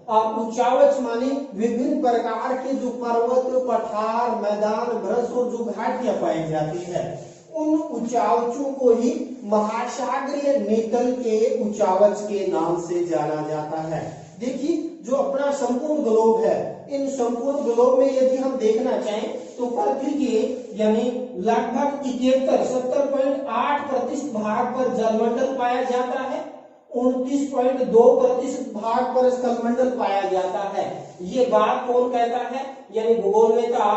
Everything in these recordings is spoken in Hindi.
और उचावच माने विभिन्न प्रकार के जो पर्वत, पठार, मैदान, भ्रश और जो घाटियां पाई जाती है, उन उचावचों को ही महासागरीय नीतल के उचावच के नाम से जाना जाता है। देखिए, जो अपना संपूर्ण ग्लोब है, इन संपूर्ण ग्लोब में यदि हम देखना चाहें तो पृथ्वी के यानी लगभग 70.8% भाग पर जलमंडल पाया जाता है, 29.2% भाग पर स्थलमंडल पाया जाता है। ये बात कौन कहता है? यानी भूगोलवेत्ता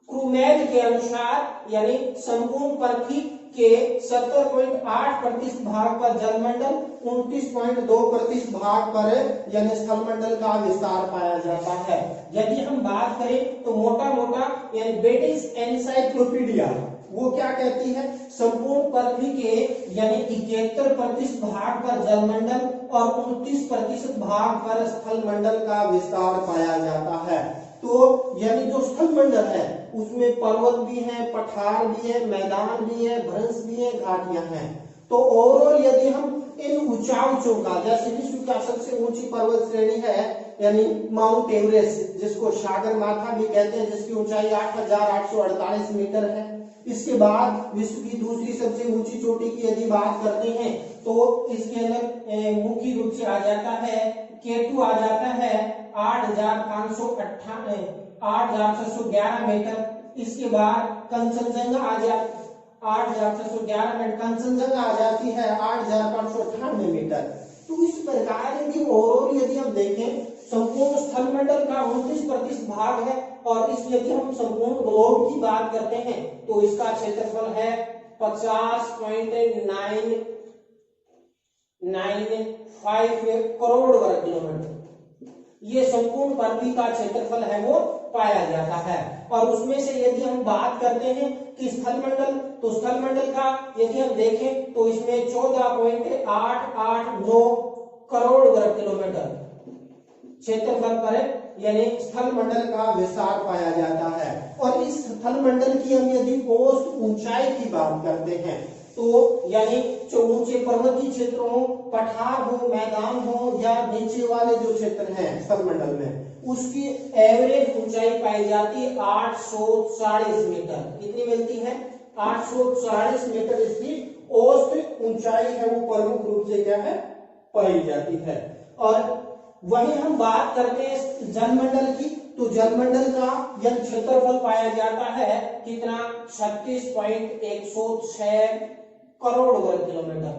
क्रूमेल के अनुसार यानी संपूर्ण पृथ्वी के 70.8% भाग पर जलमंडल, 29.2% भाग पर यानी स्थलमंडल का विस्तार पाया जाता है। यदि हम बात करें तो मोटा मोटा यानी ब्रिटिश एनसाइक्लोपीडिया वो क्या कहती है? संपूर्ण पृथ्वी के यानी 71% भाग पर जलमंडल और 29% भाग पर स्थलमंडल का विस्तार पाया जाता है। तो यानी जो स्थलमंडल है उसमें पर्वत भी है, पठार भी है, मैदान भी है, भ्रंश भी है, घाटियां हैं। तो ओवरऑल यदि हम इन ऊंचाइयों का, जैसे विश्व का सबसे ऊंची पर्वत श्रेणी है यानी माउंट एवरेस्ट, जिसको सागर माथा भी कहते हैं, जिसकी ऊंचाई 8,848 मीटर है। इसके बाद विश्व की दूसरी सबसे ऊंची चोटी की यदि बात करते हैं तो इसके अंदर मुख्य रूप से आ जाता है केटू, आ जाता है 8,611 मीटर। इसके बाद कंचनजंगा आ जाता 8,611 मीटर, कंचनजंगा आ जाती है 8,598 मीटर। तो इस प्रकार यदि ओवरऑल यदि हम देखें संपूर्ण स्थलमंडल का 29% भाग है, और इस यदि हम संपूर्ण ग्लोब की बात करते हैं तो इसका क्षेत्रफल है 50.995 करोड़ वर्ग किलोमीटर। ये संपूर्ण पृथ्वी का क्षेत्रफल है वो पाया जाता है। और उसमें से यदि हम बात करते हैं कि स्थलमंडल, तो स्थलमंडल का यदि हम देखें तो इसमें 14.889 करोड़ वर्ग किलोमीटर क्षेत्रफल पर यानी स्थलमंडल का विस्तार पाया जाता है। और इस स्थलमंडल की हम यदि औसत ऊंचाई की बात करते हैं तो यानी जो ऊंचे पर्वतीय क्षेत्र हो, पठार हो, मैदान हो या नीचे वाले जो क्षेत्र हैं स्थलमंडल में, उसकी एवरेज ऊंचाई पाई जाती है 840 मीटर। कितनी मिलती है? 840 मीटर इसकी औसत ऊंचाई है वो प्रमुख रूप से क्या है पाई जाती है। और वहीं हम बात करते हैं जलमंडल की, तो जलमंडल का यह क्षेत्रफल पाया जाता है कितना? 36.106 करोड़ वर्ग किलोमीटर,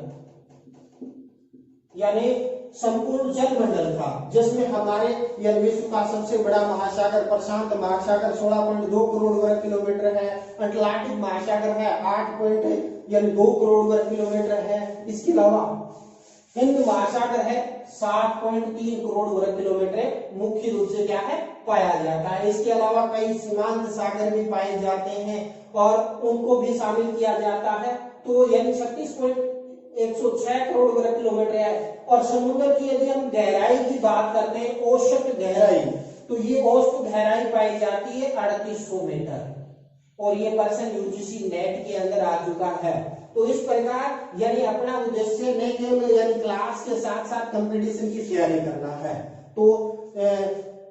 यानी संपूर्ण जलमंडल का, जिसमें हमारे यह विश्व का सबसे बड़ा महासागर प्रशांत महासागर 16.2 करोड़ वर्ग किलोमीटर है, अटलांटिक महासागर है 8.2 करोड़ वर्ग किलोमीटर है। इसके अलावा हिंद महासागर है 7.3 करोड़ वर्ग किलोमीटर मुख्य रूप से क्या है पाया जाता है। इसके अलावा कई सीमांत सागर भी पाए जाते हैं और उनको भी शामिल किया जाता है। तो यानी 36.106 करोड़ वर्ग किलोमीटर है। और समुद्र की यदि हम गहराई की बात करते हैं, औसत गहराई, तो ये औसत गहराई पाई जाती है 3800 मीटर, और ये पर्सन यूजीसी नेट के अंदर आ चुका है। तो इस प्रकार यानी अपना उद्देश्य नहीं केवल यानी क्लास के साथ साथ कंपटीशन की तैयारी करना है। तो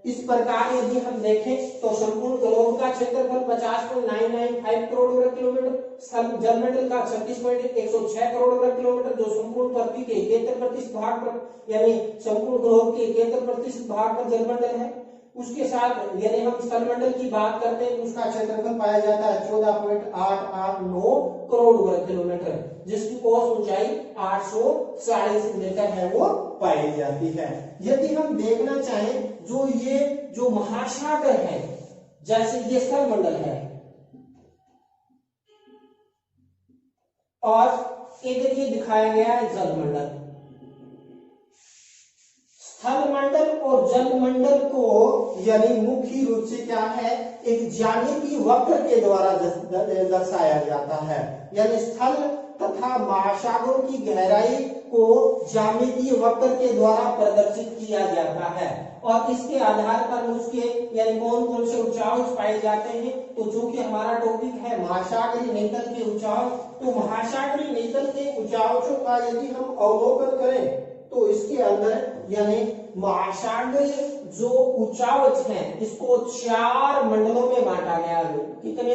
इस प्रकार यदि हम देखें तो संपूर्ण ग्लोब का क्षेत्रफल 50.995 करोड़ वर्ग किलोमीटर, जलमंडल का 36.106 करोड़ वर्ग किलोमीटर, जो संपूर्ण पृथ्वी के 71% भाग पर यानी संपूर्ण ग्लोब के 71% भाग पर जलमंडल है। उसके साथ यदि हम स्थलमंडल की बात करते हैं तो उसका क्षेत्रफल पाया जाता है 14.889 करोड़ वर्ग किलोमीटर, जिसकी औसत ऊंचाई 840 मीटर है वो पाई जाती है। यदि हम देखना चाहें जो महासागर है, जैसे ये स्थलमंडल है और इधर ये दिखाया गया है जलमंडल। स्थलमंडल और जलमंडल को यानी मुख्य रूप से क्या है एक ज्यामितीय वक्र के द्वारा दर्शाया जाता है। यानी स्थल तथा महासागरों की गहराई को ज्यामितीय वक्र के द्वारा प्रदर्शित किया जाता है, और इसके आधार पर उसके यानी कौन कौन से ऊंचाई पाए जाते हैं। तो चूंकि हमारा टॉपिक है महासागरीय नीतल के ऊंचाई, तो महासागरीय नीतल के ऊंचाइयों का यदि हम अवलोकन करें तो इसके अंदर यानी महासागरीय जो उच्चावच है इसको 4 मंडलों में बांटा गया है। कितने?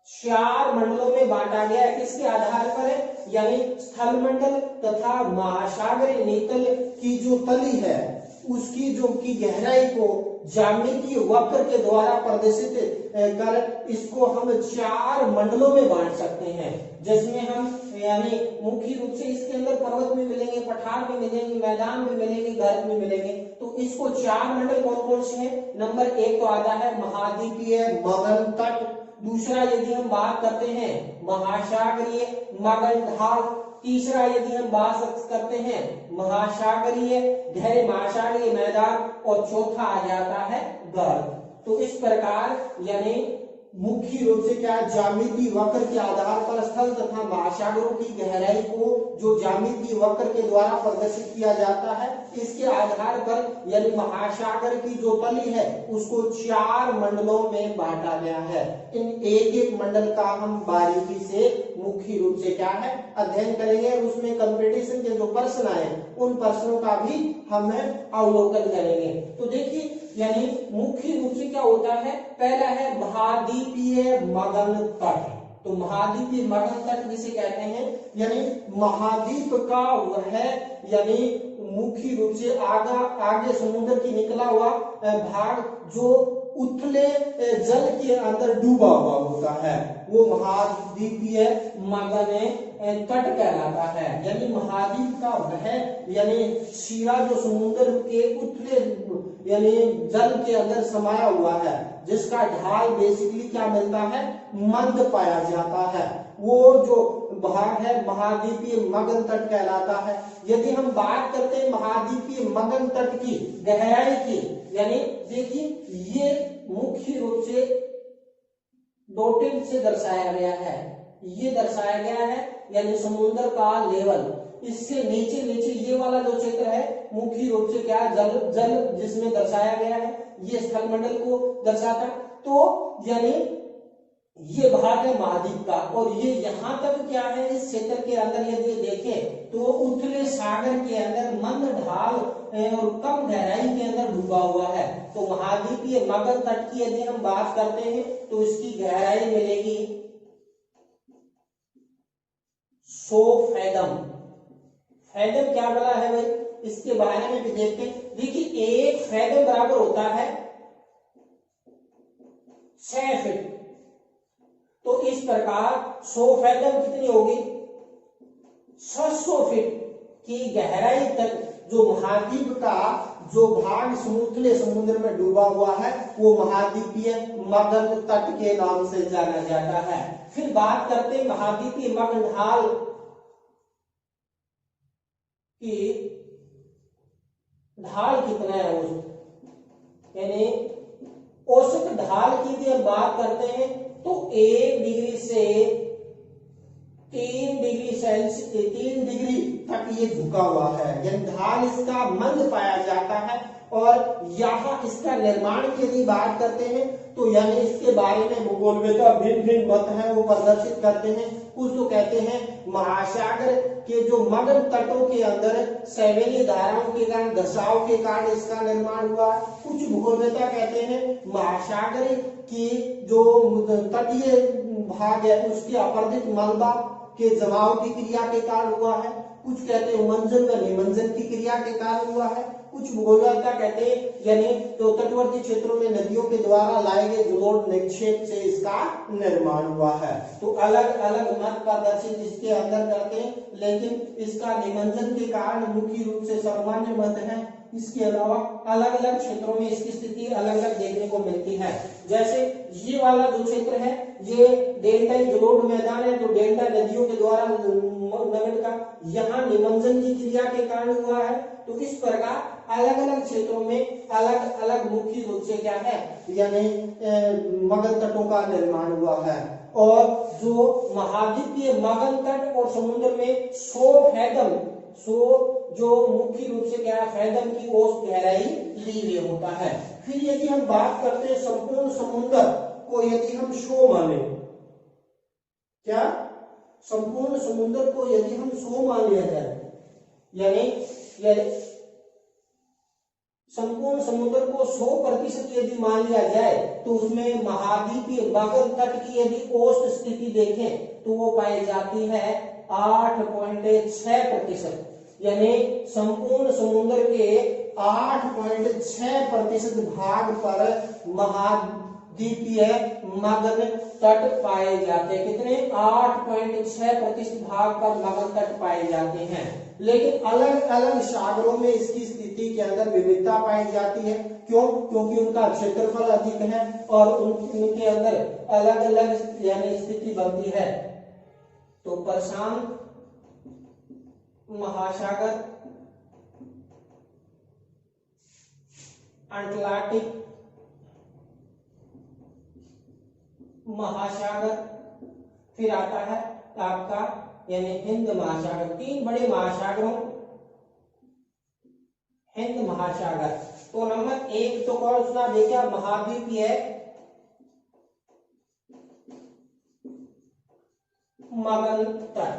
4 मंडलों में बांटा गया है। किसके आधार पर है? यानी स्थल मंडल तथा महासागरीय नीतल की जो तली है उसकी जो की गहराई को ज्यामितीय वक्र के द्वारा प्रदर्शित कर इसको हम 4 मंडलों में बांट सकते हैं, जिसमें हम यानी मुख्य रूप से इसके अंदर पर्वत में मिलेंगे, पठार में मिलेंगे, मैदान में मिलेंगे, गर्त में मिलेंगे। तो इसको 4 मंडल कौन कौन से हैं? नंबर 1 तो आता है महाद्वीपीय मगन तट, दूसरा यदि हम बात करते हैं महासागरीय मगन ढाल, तीसरा यदि हम बात करते हैं महासागरीय गहरे महासागरीय मैदान, और चौथा आ जाता है गर्त। तो इस प्रकार यानी मुख्य रूप से क्या ज्यामितीय वक्र के आधार पर स्थल तथा महासागरों की गहराई को जो ज्यामितीय वक्र के द्वारा प्रदर्शित किया जाता है, इसके आधार पर यानी महासागर की जो तली है उसको 4 मंडलों में बांटा गया है। इन एक एक मंडल का हम बारीकी से मुख्य रूप से क्या है अध्ययन करेंगे, उसमें कंपटीशन के जो प्रश्न आए उन प्रश्नों का भी हम अवलोकन करेंगे। तो देखिए यानी मुख्य रूप से क्या होता है, पहला है महाद्वीपीय मगन तट। तो महाद्वीपीय मगन तट जिसे कहते हैं यानी महाद्वीप का वह यानी मुख्य रूप से आगे समुद्र की निकला हुआ भाग जो उथले जल के अंदर डूबा हुआ होता है वो महाद्वीपीय मगन तट कहलाता है। यानी महाद्वीप का वह यानी सिरा जो समुद्र के उथले यानी जल के अंदर समाया हुआ है, जिसका ढाल बेसिकली क्या मिलता है, मंद पाया जाता है, वो जो भाग है महाद्वीपीय मगन तट कहलाता है। यदि हम बात करते हैं महाद्वीपीय मगन तट की गहराई की, यानी देखिए ये मुख्य रूप से डॉटेड से दर्शाया गया है, ये दर्शाया गया है यानी समुद्र का लेवल, इससे नीचे नीचे ये वाला जो क्षेत्र है मुख्य रूप से क्या जल जल जिसमें दर्शाया गया है, ये स्थल मंडल को दर्शाता है। तो यानी ये भाग है महाद्वीप का, और ये यहाँ तक क्या है इस क्षेत्र के अंदर यदि देखें तो उथले सागर के अंदर मंद ढाल और कम गहराई के अंदर डूबा हुआ है। तो महाद्वीपीय मगन तट की यदि हम बात करते हैं तो इसकी गहराई मिलेगी 100 फैदम। फैदम क्या बड़ा है भाई, इसके बारे में भी देखते हैं। देखिए 1 फैदम बराबर होता है 6 फीट। तो इस प्रकार 100 फैदम कितनी होगी, 600 फीट की गहराई तक जो महाद्वीप का जो भाग उथले समुद्र में डूबा हुआ है वो महाद्वीपीय मगन तट के नाम से जाना जाता है। फिर बात करते हैं महाद्वीपीय मगन ढाल की, ढाल कितना है यानी औसत ढाल की यदि हम बात करते हैं तो 1 डिग्री से 3 डिग्री सेल्सियस 3 डिग्री तक ये झुका हुआ है, यानी ढाल इसका मंद पाया जाता है। और यहाँ इसका निर्माण की यदि बात करते हैं तो यानी इसके बारे में भूगोलवेत्ता भिन्न भिन्न मत है वो प्रदर्शित करते हैं। कुछ तो कहते हैं महासागर के जो मगन तटों के अंदर सैवेली धाराओं के कारण दशाव के कारण इसका निर्माण हुआ। कुछ भूगोलवेत्ता कहते हैं महासागर की जो तटीय भाग है उसके अपर्दित मलबा के जमाव की क्रिया के कारण हुआ है। कुछ कहते हैं मंजन व निमंजन की क्रिया के कारण हुआ है। कुछ भूगोलवेत्ता कहते हैं यानी तो तटवर्ती क्षेत्रों में नदियों के द्वारा लाए गए जलोढ़ निक्षेप से इसका निर्माण हुआ है। तो अलग अलग मत प्रदर्शित इसके अंदर करते हैं, लेकिन इसका निमंजन के कारण मुख्य रूप से सामान्य मत है। इसके अलावा अलग अलग क्षेत्रों में इसकी स्थिति अलग अलग देखने को मिलती है। जैसे ये वाला जो क्षेत्र है ये डेल्टा जलोढ़ मैदान है, तो डेल्टा नदियों के द्वारा नगद का यहाँ निमंजन की क्रिया के कारण हुआ है। तो इस प्रकार अलग अलग क्षेत्रों में अलग अलग मुख्य रूप से क्या है यानी मगन तटों का निर्माण हुआ है। और जो महाद्वीपीय मगन तट और समुद्र में 100 फैदम 100 जो मुख्य रूप से क्या है फैदम की औसत गहराई ली हुई होता है। फिर यदि हम बात करते हैं संपूर्ण समुद्र को यदि हम 100 माने, क्या संपूर्ण समुद्र को यदि हम 100 मान लिया जाए, यानी यानी संपूर्ण समुद्र को 100% यदि मान लिया जाए तो उसमें महाद्वीपीय मगध तट की यदि औसत स्थिति देखें तो वो पाई जाती है 8.6%। यानी संपूर्ण समुद्र के 8.6% भाग पर महाद्वीपीय मगध तट पाए जाते हैं। कितने? 8.6% भाग पर मगध तट पाए जाते हैं। लेकिन अलग अलग सागरों में इसकी स्थिति के अंदर विविधता पाई जाती है। क्यों? क्योंकि उनका क्षेत्रफल अधिक है और उनके अंदर अलग अलग यानी स्थिति बनती है। तो प्रशांत महासागर, अटलांटिक महासागर, फिर आता है आपका यानी हिंद महासागर। 3 बड़े महासागरों, हिंद महासागर। तो नंबर 1 तो कौन सा देखिए महाद्वीपीय मगध तट।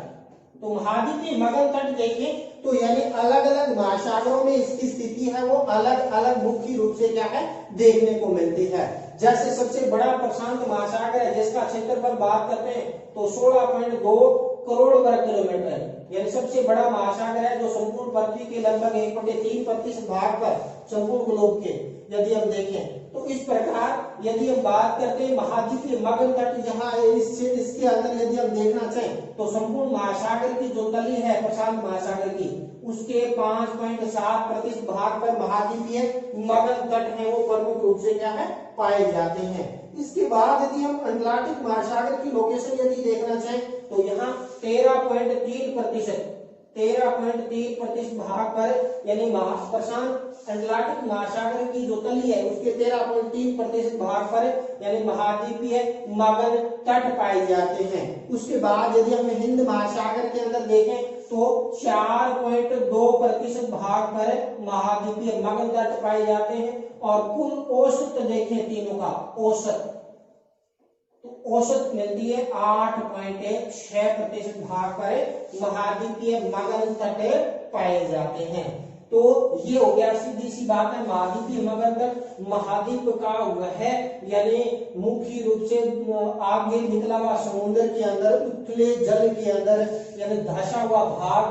तो महाद्वीपीय मगध तट देखें तो यानी अलग अलग महासागरों में इसकी स्थिति है वो अलग अलग मुख्य रूप से क्या है देखने को मिलती है। जैसे सबसे बड़ा प्रशांत महासागर है जिसका क्षेत्रफल बात करते हैं तो 16.2 करोड़ वर्ग किलोमीटर, यानी सबसे बड़ा महासागर है जो संपूर्ण पृथ्वी के लगभग 1/3% भाग पर संपूर्ण ग्लोब के यदि हम देखें। तो इस प्रकार यदि हम बात करते हैं महाद्वीपीय मगध तट, जहां इसके अंदर यदि हम देखना चाहें तो संपूर्ण महासागर की जो तली है प्रशांत महासागर की उसके 5.7% भाग पर महाद्वीपीय मगध तट है वो प्रमुख रूप से क्या है पाए जाते हैं। इसके बाद यदि हम अटलांटिक महासागर की लोकेशन यदि देखना चाहें तो यहाँ 13.3% भाग पर यानी प्रशांत अटलांटिक महासागर की जो तली है उसके 13.3% भाग पर यानी महाद्वीपीय मगध तट पाए जाते हैं। उसके बाद यदि हम हिंद महासागर के अंदर देखें तो 4.2% भाग पर महाद्वीपीय मगध तट पाए जाते हैं। और कुल औसत देखें तीनों का औसत, तो औसत मिलती है 8.6% भाग पर महाद्वीपीय मगध तट पाए जाते हैं। तो ये हो गया सीधी सी बात है महाद्वीपीय मगध तट। महाद्वीप का वह यानी मुख्य रूप से आगे निकला हुआ समुद्र के अंदर उथले जल के अंदर यानी धंसा हुआ भाग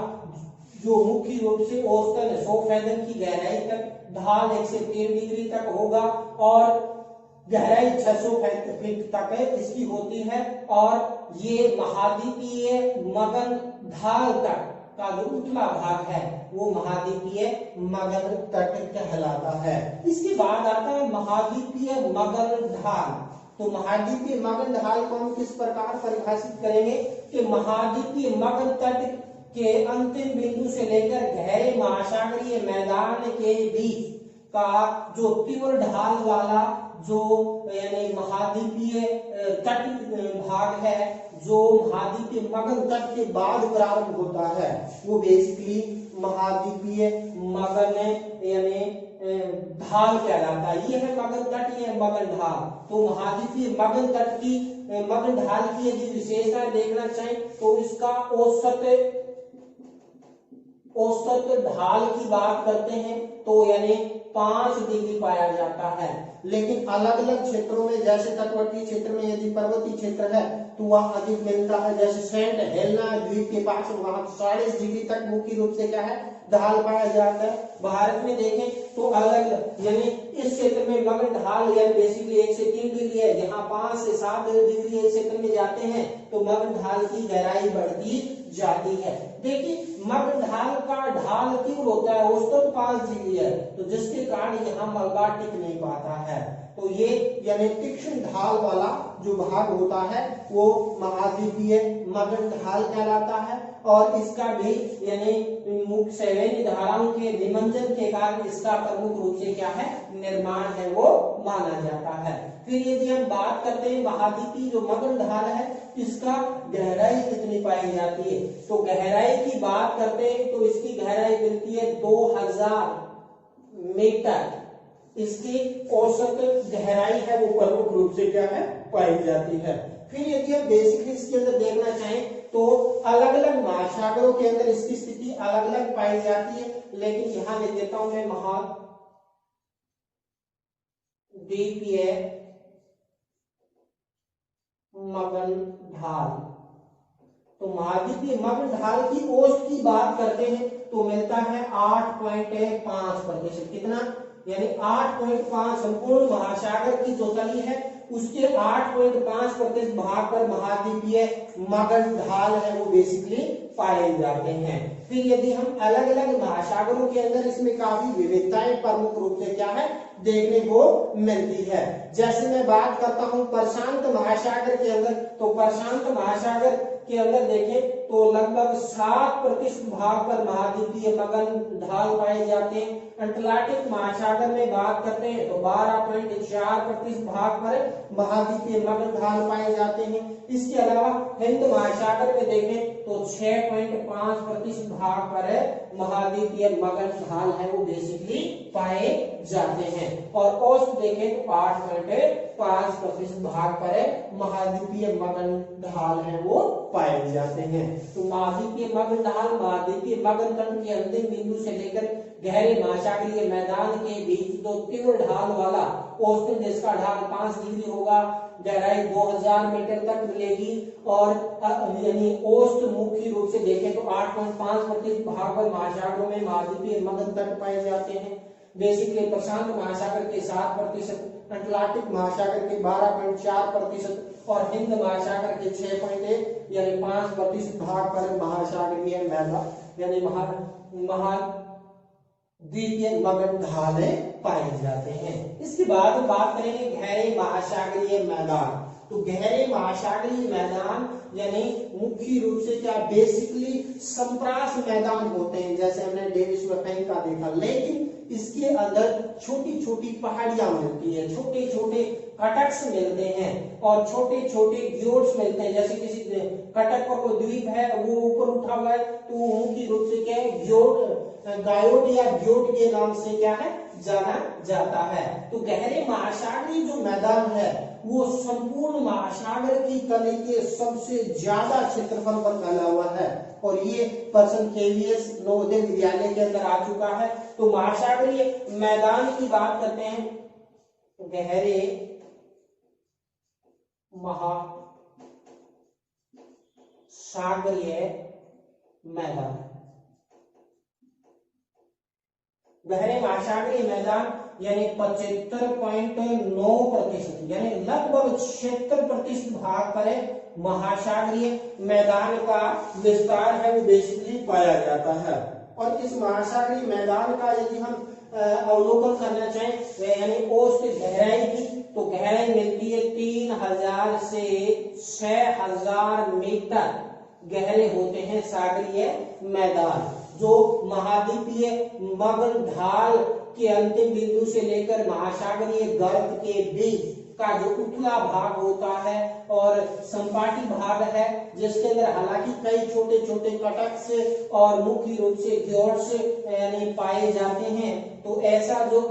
जो मुख्य रूप से औसतन 100 फैथम की गहराई तक, ढाल 1 से 3 डिग्री तक होगा और गहराई 600 फीट तक इसकी होती है। और ये महाद्वीपीय मगध ढाल तट का जो उतला भाग है वो महाद्वीपीय मगध तट कहलाता है। इसके बाद आता है महाद्वीपीय मगध ढाल। तो महाद्वीपीय मगध ढाल को हम किस प्रकार परिभाषित करेंगे कि महाद्वीपीय मगध तट के अंतिम बिंदु से लेकर गहरे महासागरीय मैदान के बीच का जो तीव्र ढाल वाला जो यानी महाद्वीपीय तट भाग है जो महाद्वीपीय मगध तट के बाद प्रारंभ होता है वो बेसिकली महाद्वीपीय मगध यानी ढाल कहलाता है। ये है मगध तट, ये है मगध ढाल। तो महाद्वीपीय मगध तट की मगध ढाल की यदि विशेषता देखना चाहें तो इसका औसत ढाल की बात करते हैं तो यानी 5 डिग्री पाया जाता है। लेकिन अलग अलग क्षेत्रों में जैसे तटवर्ती क्षेत्र में यदि पर्वतीय क्षेत्र है तो वह अधिक मिलता है। जैसे सेंट हेलेना द्वीप के पास वहां 40 डिग्री तक मुख्य रूप से क्या है ढाल पाया जाता है। भारत में देखें तो अलग यानी इस क्षेत्र में मगध ढाल यानी बेसिकली 1 से 3 डिग्री है, जहां 5 से 7 डिग्री इस क्षेत्र में जाते हैं तो मगध ढाल की गहराई बढ़ती जाती है। देखिए मगध ढाल का ढाल तीव्र होता है, औसतन 5 डिग्री है, तो जिसके कारण यहाँ मलबा टिक नहीं पाता है। तो ये यानी तीक्ष्ण ढाल वाला जो भाग होता है वो महाद्वीपीय मगध ढाल कहलाता है। और इसका भी यानी मुख्य सैन्य धाराओं के निमंजन के कारण इसका प्रमुख रूप से क्या है निर्माण है वो माना जाता है। फिर यदि हम बात करते हैं महाद्वीपीय जो मगध ढाल है इसका गहराई कितनी पाई जाती है, तो गहराई की बात करते हैं तो इसकी गहराई मिलती है 2000 मीटर। इसकी औसत गहराई है वो प्रमुख रूप से क्या है पाई जाती है। फिर यदि हम बेसिकली इसके अंदर देखना चाहें तो अलग अलग महासागरों के अंदर इसकी स्थिति अलग अलग पाई जाती है, लेकिन यहां ले देता हूं मैं महाद्वीपीय मगन ढाल। तो महाद्वीपीय मगन ढाल की औसत की बात करते हैं तो मिलता है 8.5%। कितना? यानी 8.5 संपूर्ण महासागर की जो तली है उसके 8.5% भाग पर महाद्वीपीय मगन ढाल है वो बेसिकली पाए जाते हैं। फिर यदि हम अलग अलग महासागरों के अंदर इसमें काफी विविधताएं प्रमुख रूप से क्या है देखने को मिलती है। जैसे मैं बात करता हूं प्रशांत महासागर के अंदर, तो प्रशांत महासागर के अंदर देखें तो लगभग 7% भाग पर महाद्वीपीय मगन ढाल पाए जाते हैं। अटलांटिक महासागर में बात करते हैं तो 12.4% भाग पर महाद्वीपीय मगन ढाल पाए जाते हैं। इसके अलावा हिंद महासागर में देखें तो 6.5% भाग पर महाद्वीपीय मगन ढाल है वो बेसिकली पाए जाते हैं। और औसत देखें तो 8.5% भाग पर महाद्वीपीय मगन ढाल है वो पाए जाते हैं। तो महाद्वीपीय मगन ढाल महाद्वीपीय मगन तट के अंतिम बिंदु से लेकर गहरे महासागरीय मैदान के बीच दो तीव्र ढाल वाला औसतन जिसका ढाल 5 डिग्री होगा, गहराई 2000 मीटर तक मिलेगी। और यानी औसत मुख्य रूप से देखें तो 8.5% भाग पर महासागरों में महाद्वीपीय मगन तट पाए जाते हैं। बेसिकली प्रशांत महासागर के 7%, अटलांटिक महासागर के 12.4% और हिंद महासागर के 6.1 यानी 5% भाग पर महासागरीय मैदान यानी महाद्वीपीय मगन ढाले पाए जाते हैं। इसके बाद बात करेंगे गहरे महासागरीय मैदान। तो गहरे महासागरीय मैदान यानी मुख्य रूप से क्या बेसिकली संप्रास मैदान होते हैं, जैसे हमने डेविस वेफेन का देखा, लेकिन इसके अंदर छोटी छोटी पहाड़ियां मिलती है, छोटे छोटे कटक्स मिलते हैं और छोटे छोटे ग्योट्स मिलते हैं। जैसे किसी कटक पर कोई द्वीप है वो ऊपर उठा हुआ है तो मुख्य रूप से क्या है गायोट या ग्योट के नाम से क्या है जाना जाता है। तो गहरे महासागरीय जो मैदान है वो संपूर्ण महासागर की तली के सबसे ज्यादा क्षेत्रफल पर फैला हुआ है और ये पर्सन केवीएस नवोदय विद्यालय के अंदर आ चुका है। तो महासागरीय मैदान की बात करते हैं, गहरे महासागरीय मैदान। गहरे महासागरीय मैदान यानी 75.9% यानी लगभग 76% भाग पर महासागरीय मैदान का विस्तार है वो बेसिकली पाया जाता है। और इस महासागरीय मैदान का यदि हम अवलोकन करना चाहें यानी औसत गहराई की, तो गहराई मिलती है 3000 से 6000 मीटर गहरे होते हैं सागरीय मैदान। जो महाद्वीपीय मगन ढाल के अंतिम बिंदु से लेकर महासागरीय गर्त के बीच का जो उथला भाग होता है और संपाटी भाग है जिसके अंदर हालांकि कई छोटे छोटे कटक्स और मुख्य रूप से ग्योट्स यानी पाए जाते हैं, तो ऐसा जो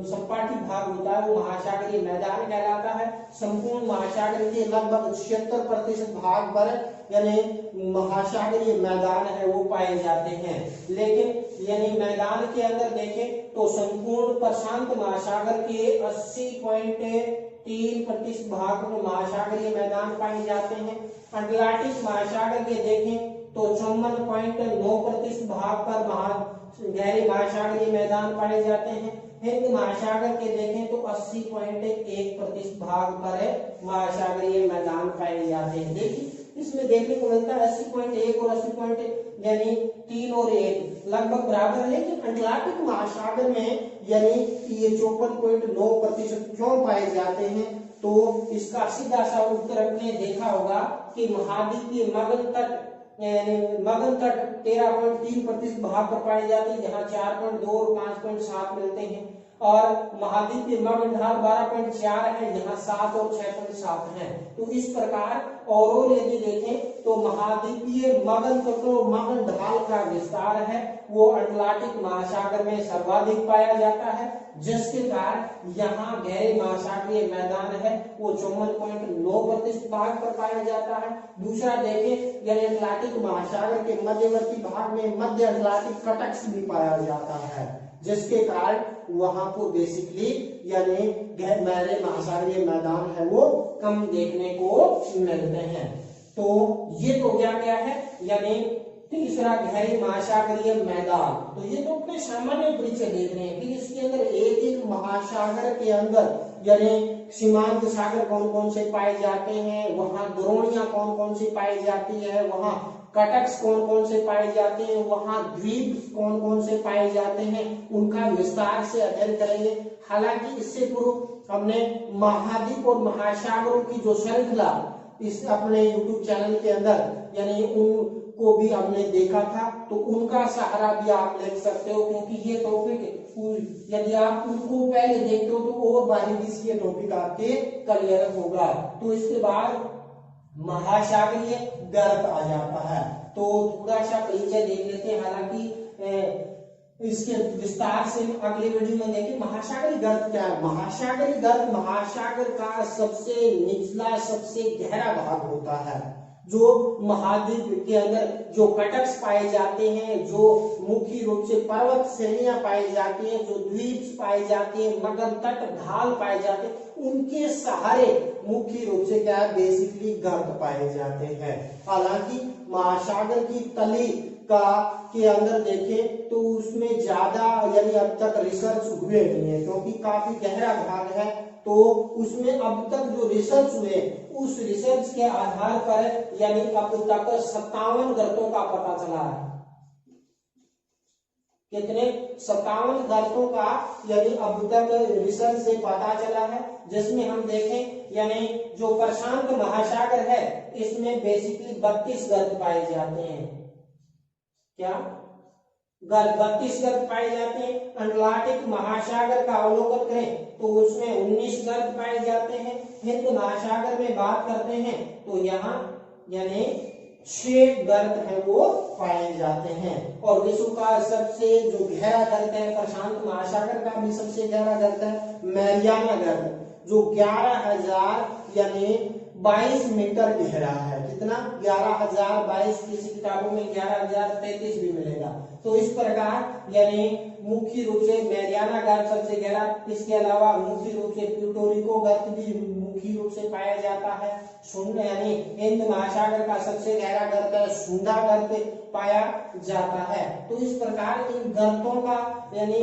संपाटी भाग होता है वो महासागरीय मैदान कहलाता है। संपूर्ण महासागर के लगभग 76% भाग पर यानी महासागरीय मैदान है वो पाए जाते हैं। लेकिन यानी मैदान के अंदर देखें तो संपूर्ण प्रशांत महासागर के 80.3% भाग में महासागरीय मैदान पाए जाते हैं। अटलांटिक महासागर के देखें तो 54.9% भाग पर गहरे महासागरीय मैदान पाए जाते हैं। हिंद महासागर के देखें तो 80.1% भाग पर महासागरीय मैदान पाए जाते हैं। देखिए इसमें देखने को मिलता है 80.1 और 80. यानी 3 और 1 लगभग बराबर है। लेकिन अटलांटिक महासागर में यानी ये 54.9% क्यों पाए जाते हैं, तो इसका सीधा सा उत्तर आपने देखा होगा कि महाद्वीपीय मगन तट 13.3% भाग पर पाए जाते हैं, जहां 4.2 और 5.7 मिलते हैं। और महाद्वीपीय मगन ढाल 12.4 है, जहां 7 और 6.7 है। तो इस प्रकार और यदि देखें तो महाद्वीपीय मगन तटों मगन ढाल का का विस्तार है वो अटलांटिक महासागर में सर्वाधिक पाया जाता है, जिसके कारण यहाँ गहरे महासागरीय मैदान है वो 54.9% भाग पर पाया जाता है। दूसरा देखें यानी अटलांटिक महासागर के मध्यवर्ती भाग में मध्य अटलांटिक कटक्स भी पाया जाता है, जिसके कारण वहां को बेसिकली यानी गहरे महासागरीय मैदान है वो कम देखने को मिलते हैं। तो ये तो क्या है यानी तीसरा गहरी महासागरीय मैदान। तो ये तो अपने सामान्य परिचय देख रहे हैं। फिर इसके अंदर एक महासागर के अंदर यानी सीमांत सागर कौन कौन से पाए जाते हैं, वहां द्रोणियां कौन कौन सी पाई जाती है, वहां कटक्स कौन कौन से पाए जाते हैं, वहां द्वीप कौन कौन से पाए जाते हैं, उनका विस्तार से अध्ययन करेंगे। हालांकि इससे पूर्व हमने महाद्वीप और महासागरों की जो श्रृंखला इस अपने YouTube चैनल के अंदर यानी उनको भी हमने देखा था, तो उनका सहारा भी आप ले सकते हो, क्योंकि ये टॉपिक यदि आप उनको पहले देखते हो तो और बारीकी से ये टॉपिक आपके क्लियर होगा। तो इसके बाद महासागरीय गर्त आ जाता है। तो थोड़ा सा परिचय देख लेते हैं, हालांकि इसके विस्तार से अगले वीडियो में देखें। महासागरीय गर्त क्या है? महासागरीय गर्त महासागर का सबसे निचला सबसे गहरा भाग होता है, जो महाद्वीप के अंदर जो कटक्स पाए जाते हैं, जो मुख्य रूप से पर्वत श्रेणियां पाई जाती हैं, जो द्वीप पाए जाते हैं, मगर तट ढाल पाए जाते हैं, उनके सहारे मुख्य रूप से क्या है बेसिकली गर्त पाए जाते हैं। हालांकि महासागर की तली के अंदर देखें तो उसमें ज्यादा यानी अब तक रिसर्च हुए नहीं है, क्योंकि काफी गहरा भाग है। तो उसमें अब तक जो रिसर्च हुए उस रिसर्च के आधार पर यानी अब तक 57 गर्तों का पता चला है। कितने? 57 गर्तों का यानी अब तक रिसर्च से पता चला है, जिसमें हम देखें यानी जो प्रशांत महासागर है इसमें बेसिकली 32 गर्त पाए जाते हैं। क्या? गर्त 32 गर्त पाए जाते हैं। अटलांटिक महासागर का अवलोकन करें तो उसमें 19 गर्त पाए जाते हैं। हिंद महासागर में बात करते हैं तो यहाँ यानी 6 गर्त है वो पाए जाते हैं। और विश्व का सबसे जो गहरा गर्त है, प्रशांत महासागर का भी सबसे गहरा गर्त है मैरियाना गर्त, जो 11,000 यानी 22 मीटर गहरा है। कितना? 11,022। किसी किताबों में 11,033 भी मिलेगा। तो इस प्रकार यानी मुख्य रूप से मैरियाना गर्त सबसे गहरा, इसके अलावा मुख्य रूप से प्यूटोरिको गर्त भी मुख्य रूप से पाया जाता है। यानी हिंद महासागर का सबसे गहरा गर्त है सुंदा गर्त पाया जाता है। तो इस प्रकार इन गर्तों का यानी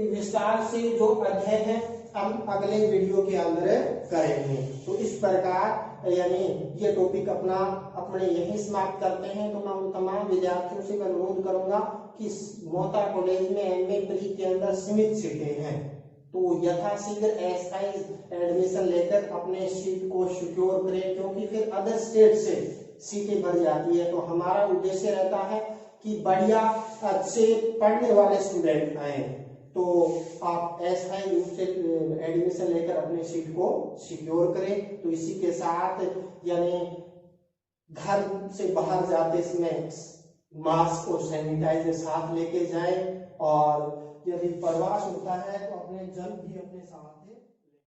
विस्तार से जो अध्ययन है हम अगले वीडियो के अंदर करेंगे। तो इस प्रकार यानी ये टॉपिक अपने यही समाप्त करते हैं। तो मैं उन तमाम विद्यार्थियों से अनुरोध करूंगा कि मोता कॉलेज में एमए प्री के अंदर सीमित सीटें हैं, तो यथाशीघ्र अस्थायी एडमिशन लेकर अपने सीट को सिक्योर करें, क्योंकि फिर अदर स्टेट से सीटें भर जाती है। तो हमारा उद्देश्य रहता है कि बढ़िया अच्छे पढ़ने वाले स्टूडेंट आए, तो आप अस्थायी रूप से एडमिशन लेकर अपने सीट को सिक्योर करें। तो इसी के साथ यानी घर से बाहर जाते समय मास्क और सैनिटाइजर साथ लेके जाएं, और यदि प्रवास होता है तो अपने जल भी अपने साथ